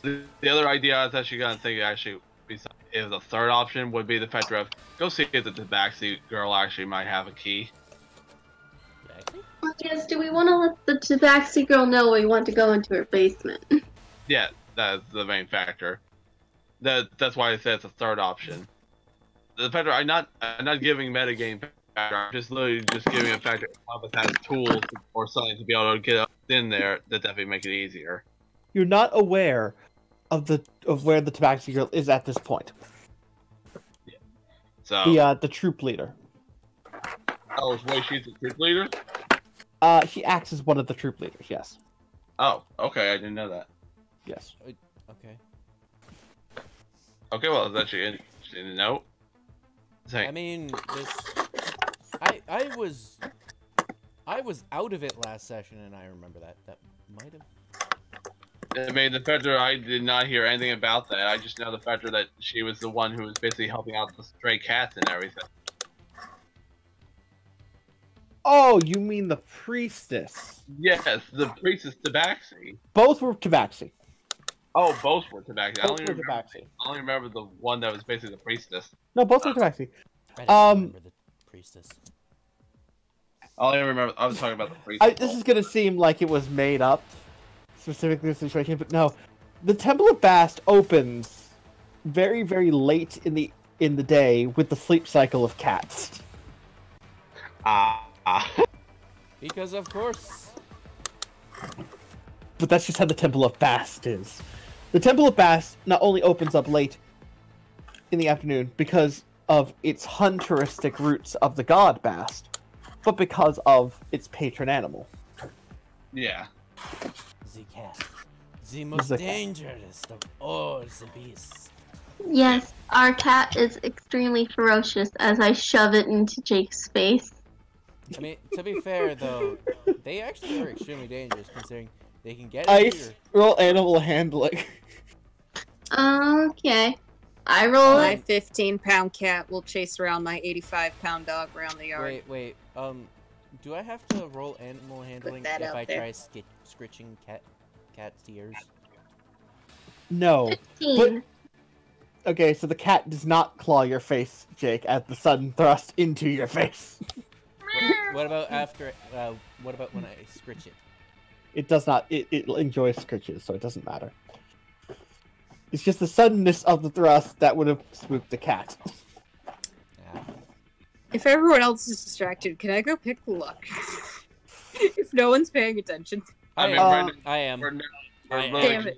The other idea I was actually gonna think actually is the third option would be the factor of go see if the tabaxi girl actually might have a key. Yeah, I think Yes, do we want to let the tabaxi girl know we want to go into her basement? Yeah, that's the main factor. That's why I said it's a third option. The factor I'm not giving metagame factor. I'm just literally just giving a factor. If one of us has tools or something to be able to get up in there, that definitely make it easier. You're not aware of where the tabaxi girl is at this point. So, The troop leader. oh, wait, she's the troop leader? She acts as one of the troop leaders. Yes. Oh, okay, I didn't know that. Yes. okay. Okay, well, that's actually interesting to know. I mean, I was out of it last session, and I remember that. That might have. I mean, the factor I did not hear anything about that. I just know the factor that she was the one who was basically helping out the stray cats and everything. Oh, you mean the priestess? Yes, the priestess Tabaxi. Both were tabaxi. Oh, both were Tabaxi. I Both only were remember, tabaxi. I only remember the one that was basically the priestess. No, both were tabaxi. I didn't remember the priestess. I only remember. I was talking about the priestess. This is gonna seem like it was made up, specifically the situation, but no. The Temple of Bast opens very, very late in the day with the sleep cycle of cats. Because of course. But that's just how the Temple of Bast is. The Temple of Bast not only opens up late in the afternoon because of its hunteristic roots of the god Bast, but because of its patron animal. Yeah. The cat. The most The cat. dangerous of all the beasts. Yes, our cat is extremely ferocious as I shove it into Jake's face. I mean, to be fair though, they actually are extremely dangerous considering they can get into Ice, roll animal handling. Okay. I roll My it. 15-pound cat will chase around my 85-pound dog around the yard. Wait. Do I have to roll animal handling that if out I there. try scritching cat's ears? No. 15. Okay, so the cat does not claw your face, Jake, at the sudden thrust into your face. What about after? What about when I scritch it? It does not. It enjoys scritches, so it doesn't matter. It's just the suddenness of the thrust that would have spooked the cat. Yeah. If everyone else is distracted, can I go pick luck? If no one's paying attention. I mean, am. right now, I am. we're I am. Damn it.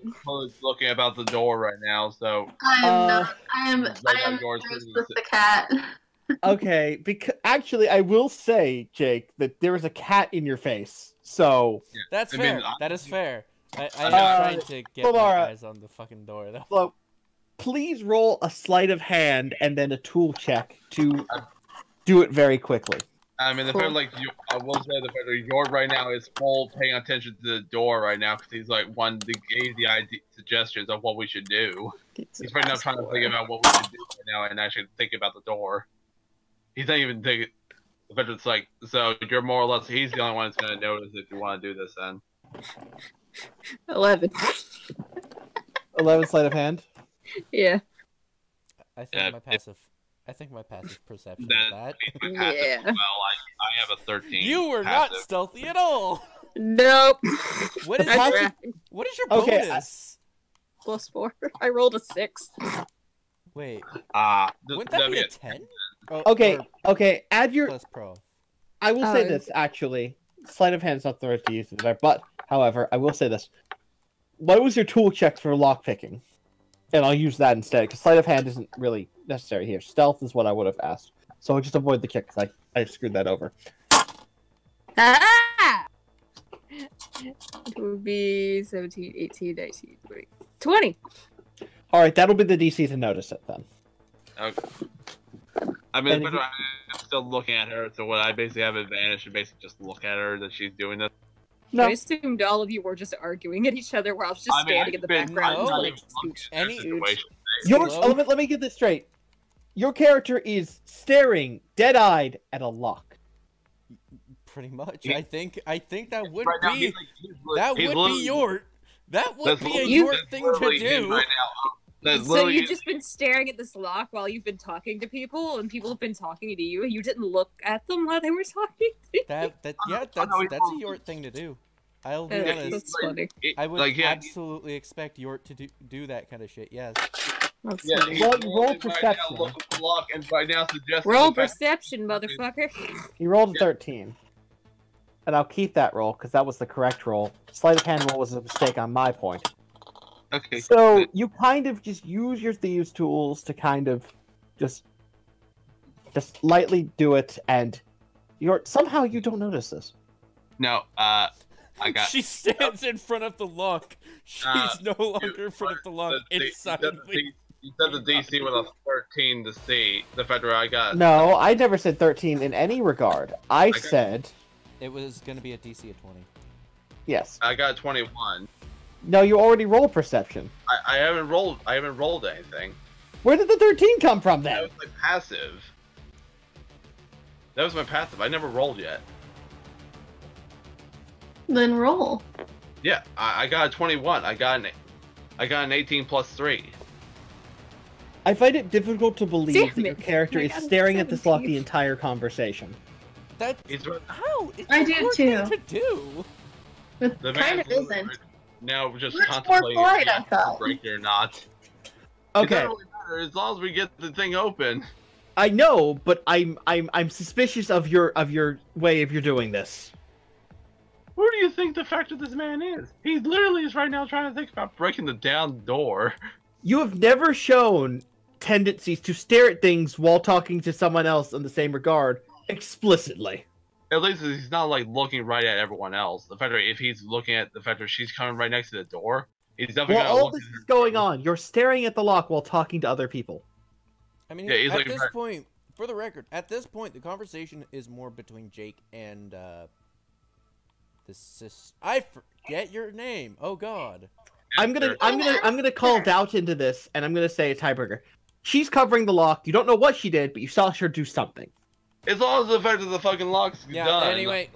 looking about the door right now, so I am not. I am out yours first is- with the cat. Okay, because actually, I will say, Jake, that there is a cat in your face. So, That's I fair. mean, That is fair. I am Uh, trying to get my Lamara. eyes on the fucking door though. so please roll a sleight of hand and then a tool check to do it very quickly. I mean, the Cool. fact, like, I will say the fact that Yord right now is full paying attention to the door right now because he's like one to gave the idea, suggestions of what we should do. He's right now trying to think about what we should do right now and actually think about the door. He's not even thinking. The fact that it's like, so you're more or less, he's the only one that's going to notice if you want to do this then. 11. 11 sleight of hand. Yeah. I think Yeah, my passive. I think my passive perception That- is that. Yeah. Well, I have a 13. You were passive. not stealthy at all. Nope. What is Passive- your What is your Okay, bonus? +4. I rolled a 6. Wait, Wouldn't wouldn't that be a 10? Oh, Okay, or okay. Add your. plus pro. I will Oh, say is this actually. Sleight of hand's not the right to use it there, but however, I will say this. What was your tool check for lockpicking? And I'll use that instead, because sleight of hand isn't really necessary here. Stealth is what I would have asked. So I'll just avoid the kick, because I screwed that over. Ah! It would be 17, 18, 19, 20. 20! Alright, that'll be the DC to notice it then. Okay. I mean, And the if you- fact that I'm still looking at her, so what I basically have advantage to basically just look at her that she's doing this. No. I assumed all of you were just arguing at each other while I was just I mean, standing in the I've been- background no. telling looking speech. at their Any- situation. Yours, Hello? let me get this straight. Your character is staring dead-eyed at a lock. Pretty much. He- I think that would Right now, be he's like, that he's would literally- be your that would that's be a literally- your that's thing to literally him do. Right now. That's So literally you've just been staring at this lock while you've been talking to people, and people have been talking to you, and you didn't look at them while they were talking to you? That's a your thing to do. I'll be honest. That's funny. I would like, yeah, absolutely expect Yort to do that kind of shit. Yes. That's Yeah, funny. he's Roll literally right now perception. looking at the lock and right now suggesting Roll the fact- perception, motherfucker. You rolled a Yeah. 13. And I'll keep that roll, because that was the correct roll. Sleight of hand roll was a mistake on my point. Okay. So you kind of just use your thieves' tools to kind of just lightly do it, and somehow you don't notice this. No, I got. She stands in front of the lock. She's no longer in front of the lock. It's suddenly. You said the DC with a 13 to see. The fact that I got. No, I never said 13 in any regard. I got- said It was gonna be a DC of 20. yes. I got 21. No, you already rolled perception. I haven't rolled. I haven't rolled anything. Where did the 13 come from That then? was my passive. That was my passive. I never rolled yet. Then roll. Yeah, I got a 21. I got an 18 plus 3. I find it difficult to believe Damn that your it. character I is got a staring at this lock 17. the entire conversation. That He's how? It's I a do hard too. thing to do. It the kind man's of isn't. now just Much more contemplating polite, if I he thought. break it or not. It Okay, doesn't really matter as long as we get the thing open. I know, but I'm suspicious of your way of doing this. Who do you think the fact of this man is? He literally is right now trying to think about breaking the down door. You have never shown tendencies to stare at things while talking to someone else in the same regard explicitly. At least he's not like looking right at everyone else. The fact that if he's looking at the fact that she's coming right next to the door, He's definitely While gonna all look this at is her. going on, you're staring at the lock while talking to other people. I mean, Yeah, he's at like, this point, for the record, at this point, the conversation is more between Jake and the sis. I forget your name. Oh God. I'm gonna call doubt into this, and I'm gonna say a tiebreaker. She's covering the lock. You don't know what she did, but you saw her do something. As long as the fact that the fucking lock's Yeah. done. Anyway,